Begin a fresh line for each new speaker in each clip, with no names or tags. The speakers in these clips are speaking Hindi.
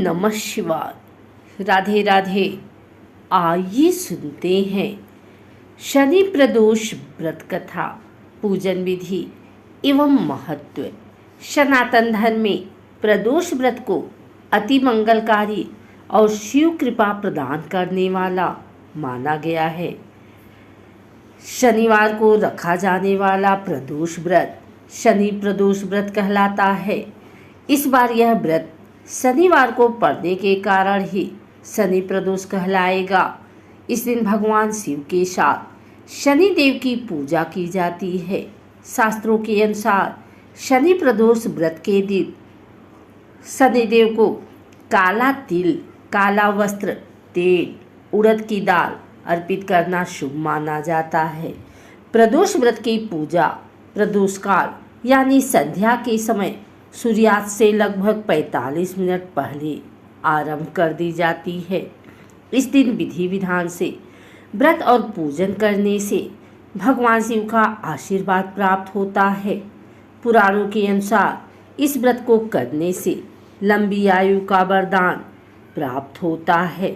नमः शिवाय। राधे राधे। आइए सुनते हैं शनि प्रदोष व्रत कथा, पूजन विधि एवं महत्व। सनातन धर्म में प्रदोष व्रत को अति मंगलकारी और शिव कृपा प्रदान करने वाला माना गया है। शनिवार को रखा जाने वाला प्रदोष व्रत शनि प्रदोष व्रत कहलाता है। इस बार यह व्रत शनिवार को पड़ने के कारण ही शनि प्रदोष कहलाएगा। इस दिन भगवान शिव के साथ शनि देव की पूजा की जाती है। शास्त्रों के अनुसार शनि प्रदोष व्रत के दिन शनि देव को काला तिल, काला वस्त्र, तेल, उड़द की दाल अर्पित करना शुभ माना जाता है। प्रदोष व्रत की पूजा प्रदोष काल यानी संध्या के समय सूर्यास्त से लगभग 45 मिनट पहले आरंभ कर दी जाती है। इस दिन विधि विधान से व्रत और पूजन करने से भगवान शिव का आशीर्वाद प्राप्त होता है। पुराणों के अनुसार इस व्रत को करने से लंबी आयु का वरदान प्राप्त होता है।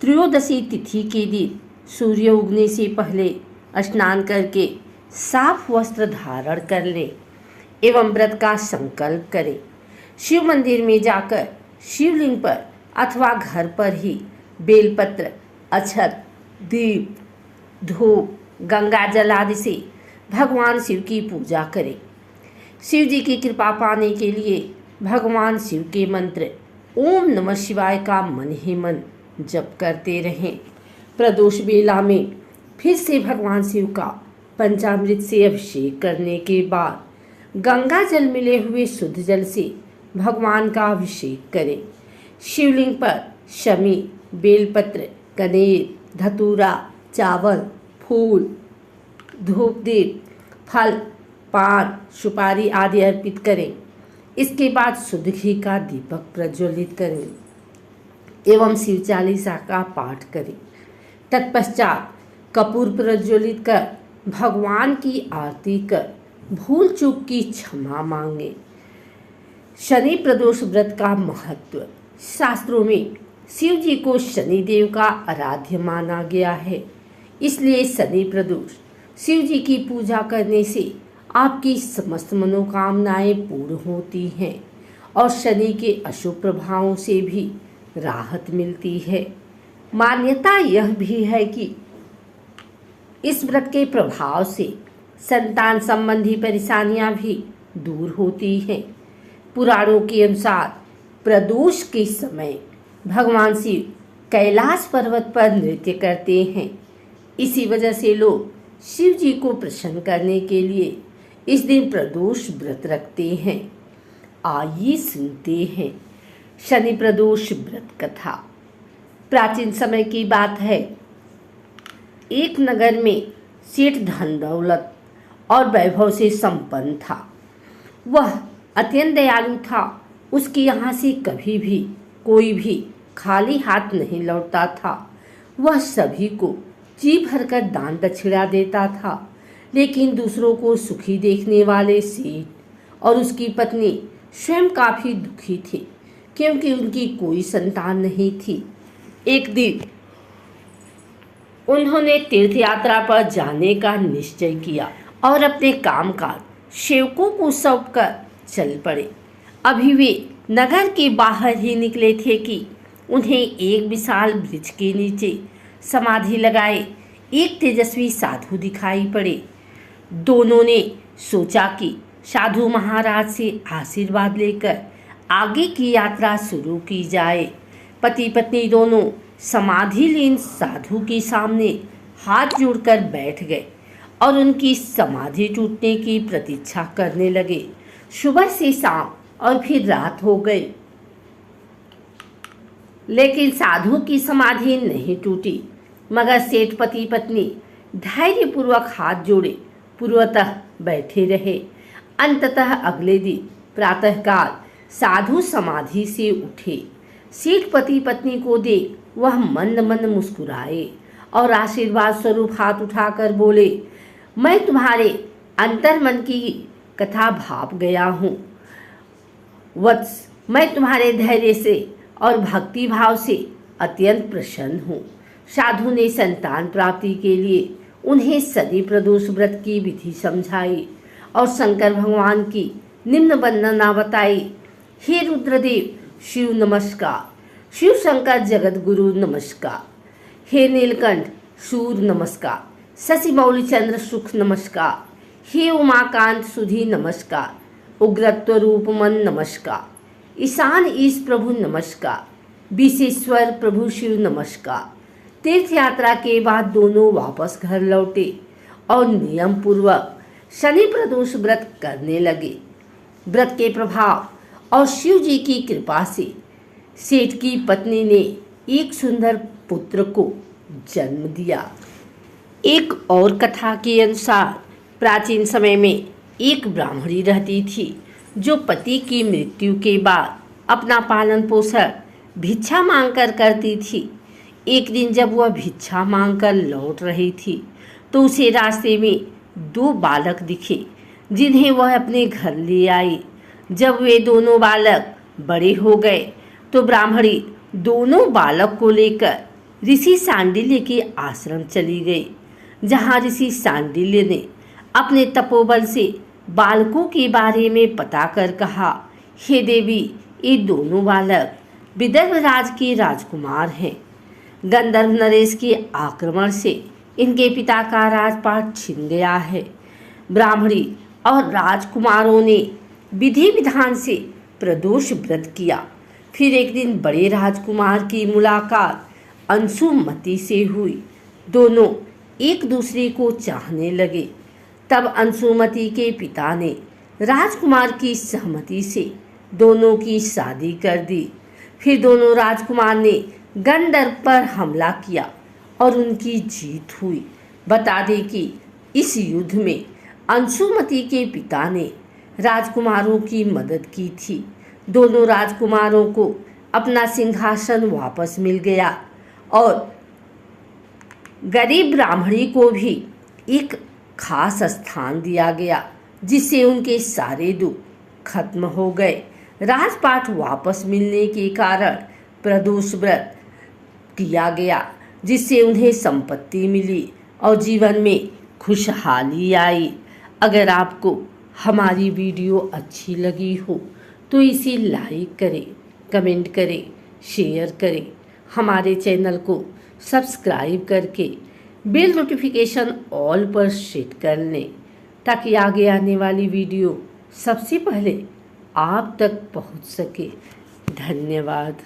त्रयोदशी तिथि के दिन सूर्य उगने से पहले स्नान करके साफ वस्त्र धारण कर लें एवं व्रत का संकल्प करें। शिव मंदिर में जाकर शिवलिंग पर अथवा घर पर ही बेलपत्र, अक्षत, दीप, धूप, गंगा जल आदि से भगवान शिव की पूजा करें। शिव जी की कृपा पाने के लिए भगवान शिव के मंत्र ओम नमः शिवाय का मन ही मन जप करते रहें। प्रदोष बेला में फिर से भगवान शिव का पंचामृत से अभिषेक करने के बाद गंगा जल मिले हुए शुद्ध जल से भगवान का अभिषेक करें। शिवलिंग पर शमी, बेलपत्र, कनेर, धतूरा, चावल, फूल, धूप दीप, फल, पान, सुपारी आदि अर्पित करें। इसके बाद शुद्ध घी का दीपक प्रज्वलित करें एवं शिव चालीसा का पाठ करें। तत्पश्चात कपूर प्रज्वलित कर भगवान की आरती कर भूल चूक की क्षमा मांगे। शनि प्रदोष व्रत का महत्व। शास्त्रों में शिव जी को शनि देव का आराध्य माना गया है, इसलिए शनि प्रदोष शिव जी की पूजा करने से आपकी समस्त मनोकामनाएं पूर्ण होती हैं और शनि के अशुभ प्रभावों से भी राहत मिलती है। मान्यता यह भी है कि इस व्रत के प्रभाव से संतान संबंधी परेशानियां भी दूर होती हैं। पुराणों के अनुसार प्रदोष के समय भगवान शिव कैलाश पर्वत पर नृत्य करते हैं। इसी वजह से लोग शिव जी को प्रसन्न करने के लिए इस दिन प्रदोष व्रत रखते हैं। आइए सुनते हैं शनि प्रदोष व्रत कथा। प्राचीन समय की बात है। एक नगर में सेठ धन दौलत और वैभव से संपन्न था। वह अत्यंत दयालु था। उसके यहाँ से कभी भी कोई भी खाली हाथ नहीं लौटता था। वह सभी को जी भरकर दान दक्षिणा देता था। लेकिन दूसरों को सुखी देखने वाले सेठ और उसकी पत्नी स्वयं काफी दुखी थे, क्योंकि उनकी कोई संतान नहीं थी। एक दिन उन्होंने तीर्थ यात्रा पर जाने का निश्चय किया और अपने कामकाज सेवकों को सौंपकर चल पड़े। अभी वे नगर के बाहर ही निकले थे कि उन्हें एक विशाल वृक्ष के नीचे समाधि लगाए एक तेजस्वी साधु दिखाई पड़े। दोनों ने सोचा कि साधु महाराज से आशीर्वाद लेकर आगे की यात्रा शुरू की जाए। पति पत्नी दोनों समाधि लीन साधु के सामने हाथ जोड़कर बैठ गए और उनकी समाधि टूटने की प्रतीक्षा करने लगे। सुबह से शाम और फिर रात हो गई, लेकिन साधु की समाधि नहीं टूटी। मगर सेठ पति पत्नी धैर्यपूर्वक हाथ जोड़े पूर्वतः बैठे रहे। अंततः अगले दिन प्रातःकाल साधु समाधि से उठे। सेठ पति पत्नी को देख वह मंद मंद मुस्कुराए और आशीर्वाद स्वरूप हाथ उठाकर बोले, मैं तुम्हारे अंतर्मन की कथा भाप गया हूँ वत्स। मैं तुम्हारे धैर्य से और भक्ति भाव से अत्यंत प्रसन्न हूँ। साधु ने संतान प्राप्ति के लिए उन्हें शनि प्रदोष व्रत की विधि समझाई और शंकर भगवान की निम्न वंदना बताई। हे रुद्रदेव शिव नमस्कार, शिव शंकर जगत गुरु नमस्कार, हे नीलकंठ सूर नमस्कार, शशि मौली चंद्र सुख नमस्कार, हे उमाकांत सुधी नमस्कार, उग्रत्व रूप मन नमस्कार, ईशान ईश प्रभु नमस्कार, विशेश्वर प्रभु शिव नमस्कार। तीर्थ यात्रा के बाद दोनों वापस घर लौटे और नियम पूर्वक शनि प्रदोष व्रत करने लगे। व्रत के प्रभाव और शिव जी की कृपा से सेठ की पत्नी ने एक सुंदर पुत्र को जन्म दिया। एक और कथा के अनुसार प्राचीन समय में एक ब्राह्मणी रहती थी जो पति की मृत्यु के बाद अपना पालन पोषण भिक्षा मांगकर करती थी। एक दिन जब वह भिक्षा मांगकर लौट रही थी तो उसे रास्ते में दो बालक दिखे जिन्हें वह अपने घर ले आई। जब वे दोनों बालक बड़े हो गए तो ब्राह्मणी दोनों बालक को लेकर ऋषि सांडिल्य के आश्रम चली गई, जहाँ ऋषि सांडिल्य ने अपने तपोबल से बालकों के बारे में पता कर कहा, हे देवी, ये दोनों बालक विदर्भ राज के राजकुमार हैं। गंधर्व नरेश के आक्रमण से इनके पिता का राजपाट छिन गया है। ब्राह्मणी और राजकुमारों ने विधि विधान से प्रदोष व्रत किया। फिर एक दिन बड़े राजकुमार की मुलाकात अंशुमति से हुई। दोनों एक दूसरे को चाहने लगे। तब अंशुमति के पिता ने राजकुमार की सहमति से दोनों की शादी कर दी। फिर दोनों राजकुमार ने गंधर्व पर हमला किया और उनकी जीत हुई। बता दें कि इस युद्ध में अंशुमति के पिता ने राजकुमारों की मदद की थी। दोनों राजकुमारों को अपना सिंहासन वापस मिल गया और गरीब ब्राह्मणी को भी एक खास स्थान दिया गया, जिससे उनके सारे दुख खत्म हो गए। राजपाट वापस मिलने के कारण प्रदोष व्रत किया गया, जिससे उन्हें संपत्ति मिली और जीवन में खुशहाली आई। अगर आपको हमारी वीडियो अच्छी लगी हो तो इसे लाइक करें, कमेंट करें, शेयर करें। हमारे चैनल को सब्सक्राइब करके बेल नोटिफिकेशन ऑल पर सेट कर लें, ताकि आगे आने वाली वीडियो सबसे पहले आप तक पहुंच सके। धन्यवाद।